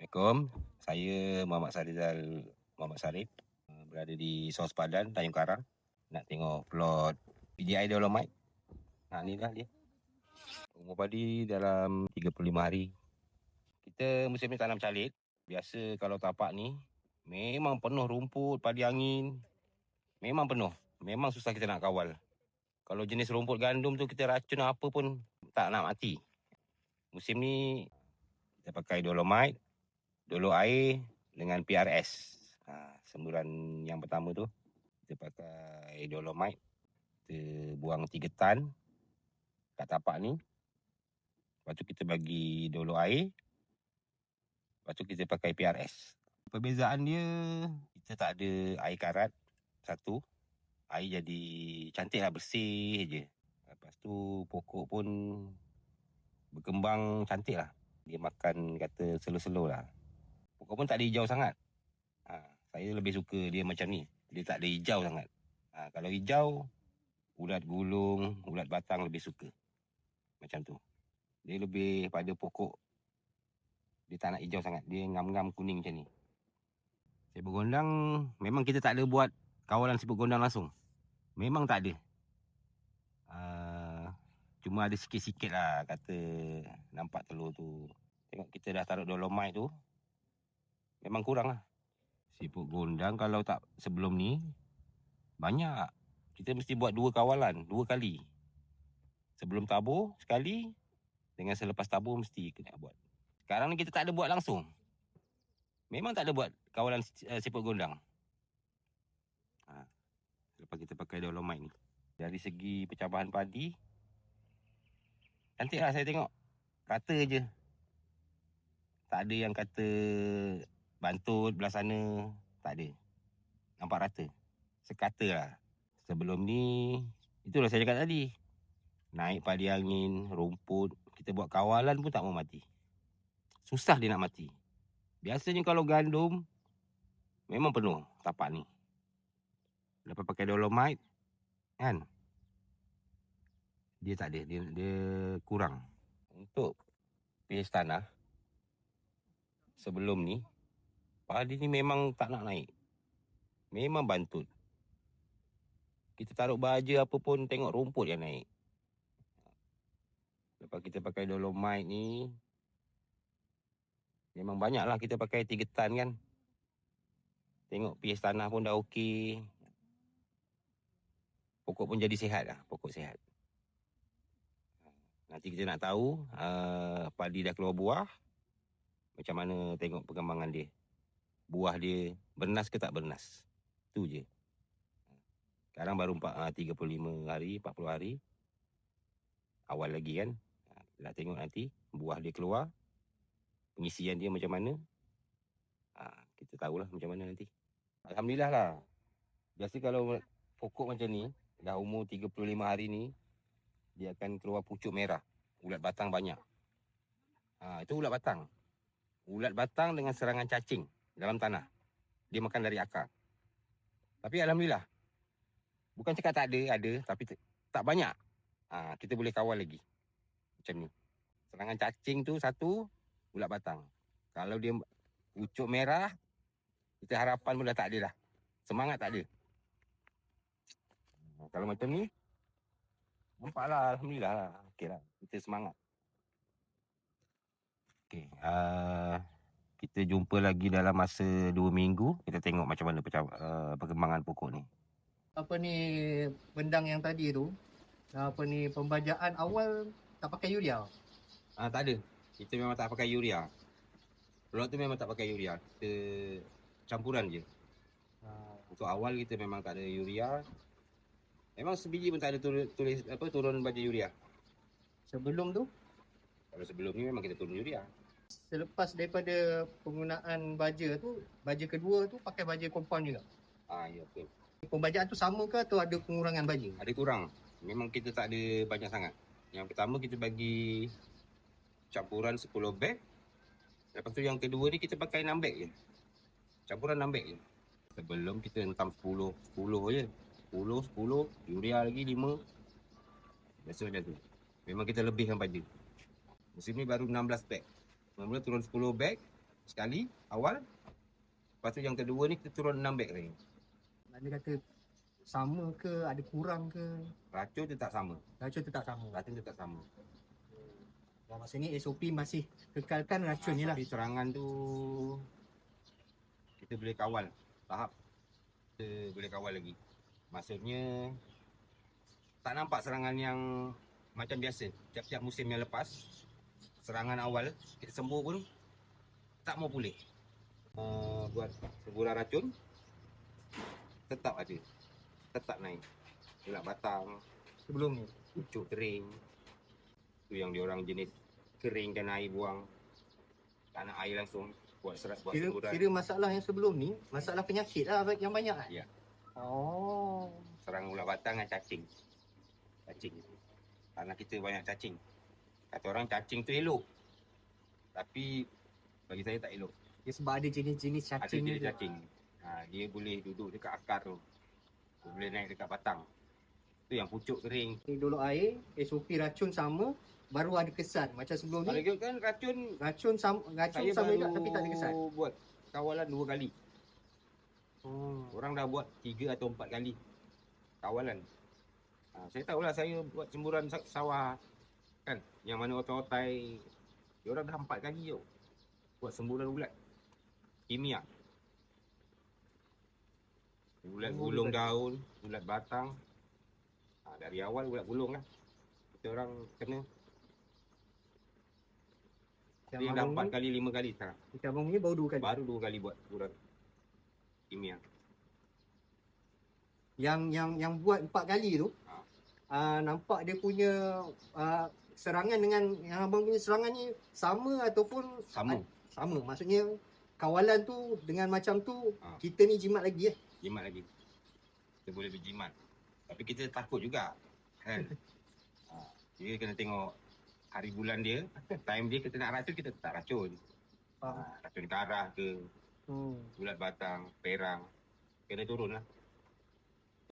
Assalamualaikum. Saya Muhammad Sarizal Muhammad Sarif, berada di Sos Padan, Tanjung Karang. Nak tengok plot PDI Dolomite. Ni lah dia. Umur padi dalam 35 hari. Kita musim ni tanam calit. Biasa kalau tapak ni memang penuh rumput, padi angin. Memang penuh. Memang susah kita nak kawal. Kalau jenis rumput gandum tu kita racun apa pun tak nak mati. Musim ni kita pakai Dolomite, Dolo air dengan PRS. Semburan yang pertama tu kita pakai Dolomite. Kita buang 3 tan kat tapak ni. Lepas tu kita bagi Dolo air. Lepas tu kita pakai PRS. Perbezaan dia, kita tak ada air karat. Satu, air jadi cantik lah, bersih je. Lepas tu pokok pun berkembang cantik lah. Dia makan kata slow-slow lah. Pokok pun tak ada hijau sangat. Saya lebih suka dia macam ni. Dia tak ada hijau sangat. Kalau hijau, ulat gulung, ulat batang lebih suka. Macam tu. Dia lebih pada pokok. Dia tak nak hijau sangat. Dia ngam-ngam kuning macam ni. Siput gondang, memang kita tak ada buat kawalan siput gondang langsung. Memang tak ada. Cuma ada sikit-sikit lah kata nampak telur tu. Tengok kita dah taruh Dolomite tu. Memang kurang lah. Siput gondang kalau tak sebelum ni, banyak. Kita mesti buat 2 kawalan, 2 kali. Sebelum tabur sekali, dengan selepas tabur mesti kena buat. Sekarang ni kita tak ada buat langsung. Memang tak ada buat kawalan siput gondang. Lepas kita pakai Dolomite ni. Dari segi pencabahan padi, cantik lah saya tengok. Rata je. Tak ada yang kata bantut belah sana. Tak ada. Nampak rata. Sekata lah. Sebelum ni, itulah saya cakap tadi. Naik padi angin, rumput. Kita buat kawalan pun tak mau mati. Susah dia nak mati. Biasanya kalau gandum, memang penuh tapak ni. Lepas pakai Dolomite, kan? Dia tak ada. Dia kurang. Untuk pH tanah, sebelum ni, padi ni memang tak nak naik. Memang bantut. Kita taruh baja apa pun, tengok rumput yang naik. Lepas kita pakai Dolomite ni, memang banyak lah kita pakai 3 tan kan. Tengok pH tanah pun dah okey. Pokok pun jadi sihat lah. Pokok sihat. Nanti kita nak tahu padi dah keluar buah. Macam mana tengok perkembangan dia. Buah dia bernas ke tak bernas. Tu je. Sekarang baru 35 hari, 40 hari. Awal lagi kan. Nak tengok nanti buah dia keluar. Pengisian dia macam mana. Kita tahulah macam mana nanti. Alhamdulillah lah. Biasa kalau pokok macam ni, dah umur 35 hari ni, dia akan keluar pucuk merah. Ulat batang banyak. Itu ulat batang. Ulat batang dengan serangan cacing dalam tanah. Dia makan dari akar. Tapi Alhamdulillah. Bukan cakap tak ada, tapi tak banyak. Kita boleh kawal lagi. Macam ni. Serangan cacing tu satu, ulat batang. Kalau dia pucuk merah, kita harapan pun dah tak ada dah. Semangat tak ada. Kalau macam ni, nampaklah Alhamdulillah lah. Okey lah. Kita semangat. Okey. Kita jumpa lagi dalam masa 2 minggu. Kita tengok macam mana perkembangan pokok ni. Apa ni bendang yang tadi tu, pembajaan awal tak pakai urea? Tak ada. Kita memang tak pakai urea. Plot tu memang tak pakai urea. Kita campuran je. Untuk awal kita memang tak ada urea. Memang sebiji pun tak ada turun baja urea. Sebelum tu? Kalau sebelum ni memang kita turun urea. Selepas daripada penggunaan baja tu, baja kedua tu pakai baja compound juga? Ya betul. Pembajaan tu sama ke atau ada pengurangan baja? Ada kurang. Memang kita tak ada banyak sangat. Yang pertama kita bagi campuran 10 beg. Lepas tu yang kedua ni kita pakai 6 beg je. Campuran 6 beg je. Sebelum kita hentam 10 je. 10, urea lagi 5. Biasa macam tu. Memang kita lebihkan baja. Musim ni baru 16 beg. Mula-mula turun 10 beg. sekali awal. Lepas tu yang kedua ni kita turun 6 beg ring. Anda kata sama ke, ada kurang ke? Racun tetap sama. Racun tetap sama. Racun tetap sama. Maksudnya SOP masih kekalkan racun ni lah. Tapi serangan tu kita boleh kawal tahap. Kita boleh kawal lagi. Maksudnya tak nampak serangan yang macam biasa. Tiap-tiap musim yang lepas, serangan awal kita sembuh pun tak mau pulih. Buat semburan racun tetap ada. Tetap naik. Ulat batang Sebelum ni. pucuk kering. Tu yang diorang jenis keringkan air buang. Tak nak air langsung. Buat serat, buat semburan. Kira masalah yang sebelum ni, masalah penyakit lah yang banyak lah. Ya. Oh. Serang ulat batang dan cacing. Cacing. Karena kita banyak cacing. Kata orang cacing tu elok. Tapi bagi saya tak elok. Ya, sebab ada jenis-jenis Ada cacing jenis ni. cacing. Dia boleh duduk dekat akar tu. Dia boleh naik dekat batang. Tu yang pucuk kering. Ni dulu air, SOP racun sama, baru ada kesan. Macam sebelum Kalau ni, kan racun racun sama saya juga baru tapi tak ada kesan. buat kawalan 2 kali. Oh. Orang dah buat 3 atau 4 kali kawalan. Saya tahulah saya buat semburan sawah kan. Yang mana otai-otai. Dia orang dah 4 kali tau. Buat semburan ulat. Kimia. Ulat gulung daun, ulat batang. Dari awal ulat gulung lah. Kita orang kena. Dia dah 4 kali, 5 kali sekarang. Macam abang ni baru 2 kali. Baru 2 kali buat semburan kimia. Yang buat 4 kali tu, nampak dia punya serangan dengan yang abang punya serangan ni sama ataupun Sama. sama. Maksudnya kawalan tu dengan macam tu, kita ni jimat lagi Jimat lagi. Kita boleh berjimat. Tapi kita takut juga. Kan? Dia kena tengok hari bulan dia. Time dia kita nak racun, kita tak racun. Racun karah ke, ulat batang, perang. Kena turun lah.